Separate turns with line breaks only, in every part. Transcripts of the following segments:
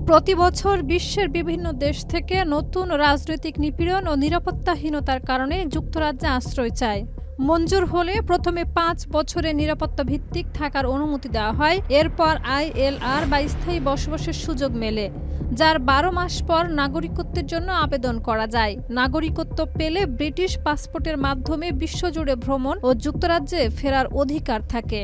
প্রতি বছর বিশ্বের বিভিন্ন দেশ থেকে নতুন রাজনৈতিক নিপীড়ন ও নিরাপত্তাহীনতার কারণে যুক্তরাজ্যে আশ্রয় চায়। মঞ্জুর হলে প্রথমে ৫ বছরের নিরাপত্তা ভিত্তিক থাকার অনুমতি দেওয়া হয়। এরপর ILR বা স্থায়ী বসবাসের সুযোগ মেলে, যার ১২ মাস পর নাগরিকত্বের জন্য আবেদন করা যায়। নাগরিকত্ব পেলে ব্রিটিশ পাসপোর্টের মাধ্যমে বিশ্বজুড়ে ভ্রমণ ও যুক্তরাজ্যে ফেরার অধিকার থাকে।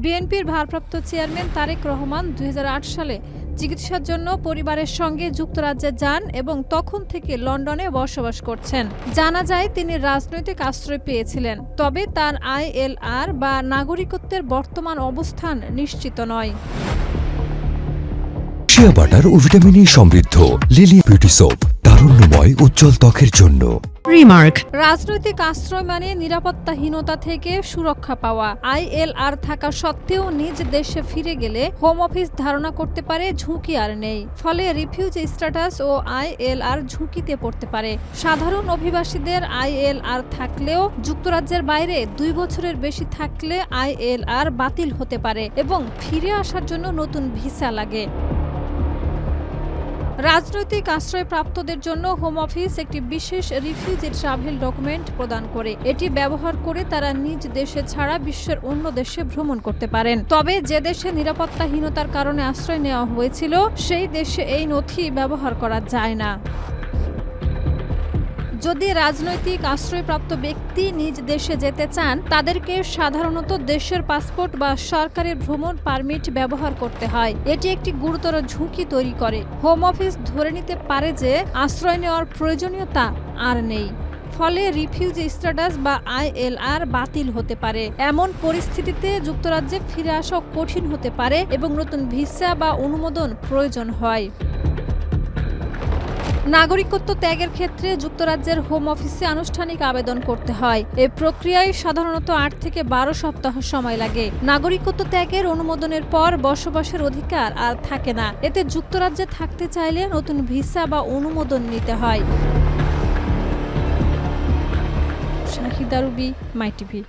বিএনপির ভারপ্রাপ্ত চেয়ারম্যান তারেক রহমান ২০০৮ সালে চিকিৎসার জন্য পরিবারের সঙ্গে যুক্তরাজ্যে যান এবং তখন থেকে লন্ডনে বসবাস করছেন। জানা যায় তিনি রাজনৈতিক আশ্রয় পেয়েছিলেন, তবে তার ILR বা নাগরিকত্বের বর্তমান অবস্থান নিশ্চিত নয়।
শিয়া বাটার ও ভিটামিন সমৃদ্ধ লিলি বিউটি সোপ, তারুণ্যময় উজ্জ্বল ত্বকের জন্য।
রিমার্ক,
রাজনৈতিক আশ্রয় মানে নিরাপত্তাহীনতা থেকে সুরক্ষা পাওয়া। ILR থাকা সত্ত্বেও নিজ দেশে ফিরে গেলে হোম অফিস ধারণা করতে পারে ঝুঁকি আর নেই, ফলে রিফিউজি স্ট্যাটাস ও ILR ঝুঁকিতে পড়তে পারে। সাধারণ অভিবাসীদের ILR থাকলেও যুক্তরাজ্যের বাইরে ২ বছরের বেশি থাকলে ILR বাতিল হতে পারে এবং ফিরে আসার জন্য নতুন ভিসা লাগে। রাজনৈতিক আশ্রয়প্রাপ্তদের জন্য হোম অফিস একটি বিশেষ রিফিউজি ট্রাভেল ডকুমেন্ট প্রদান করে। এটি ব্যবহার করে তারা নিজ দেশে ছাড়া বিশ্বের অন্য দেশে ভ্রমণ করতে পারেন। তবে যে দেশে নিরাপত্তাহীনতার কারণে আশ্রয় নেওয়া হয়েছিল, সেই দেশে এই নথি ব্যবহার করা যায় না। যদি রাজনৈতিক আশ্রয়প্রাপ্ত ব্যক্তি নিজ দেশে যেতে চান, তাদেরকে সাধারণত দেশের পাসপোর্ট বা সরকারের ভ্রমণ পারমিট ব্যবহার করতে হয়। এটি একটি গুরুতর ঝুঁকি তৈরি করে। হোম অফিস ধরে নিতে পারে যে আশ্রয় নেওয়ার প্রয়োজনীয়তা আর নেই, ফলে রিফিউজি স্ট্যাটাস বা ILR বাতিল হতে পারে। এমন পরিস্থিতিতে যুক্তরাজ্যে ফিরে আসা কঠিন হতে পারে এবং নতুন ভিসা বা অনুমোদন প্রয়োজন হয়। নাগরিকত্ব ত্যাগের ক্ষেত্রে যুক্তরাজ্যের হোম অফিসে আনুষ্ঠানিক আবেদন করতে হয়। এই প্রক্রিয়ায় সাধারণত ৮ থেকে ১২ সপ্তাহ সময় লাগে। নাগরিকত্ব ত্যাগের অনুমোদনের পর বসবাসের অধিকার আর থাকে না। এতে যুক্তরাজ্যে থাকতে চাইলে নতুন ভিসা বা অনুমোদন নিতে হয়। শাহিদা রুবি, মাই টিভি।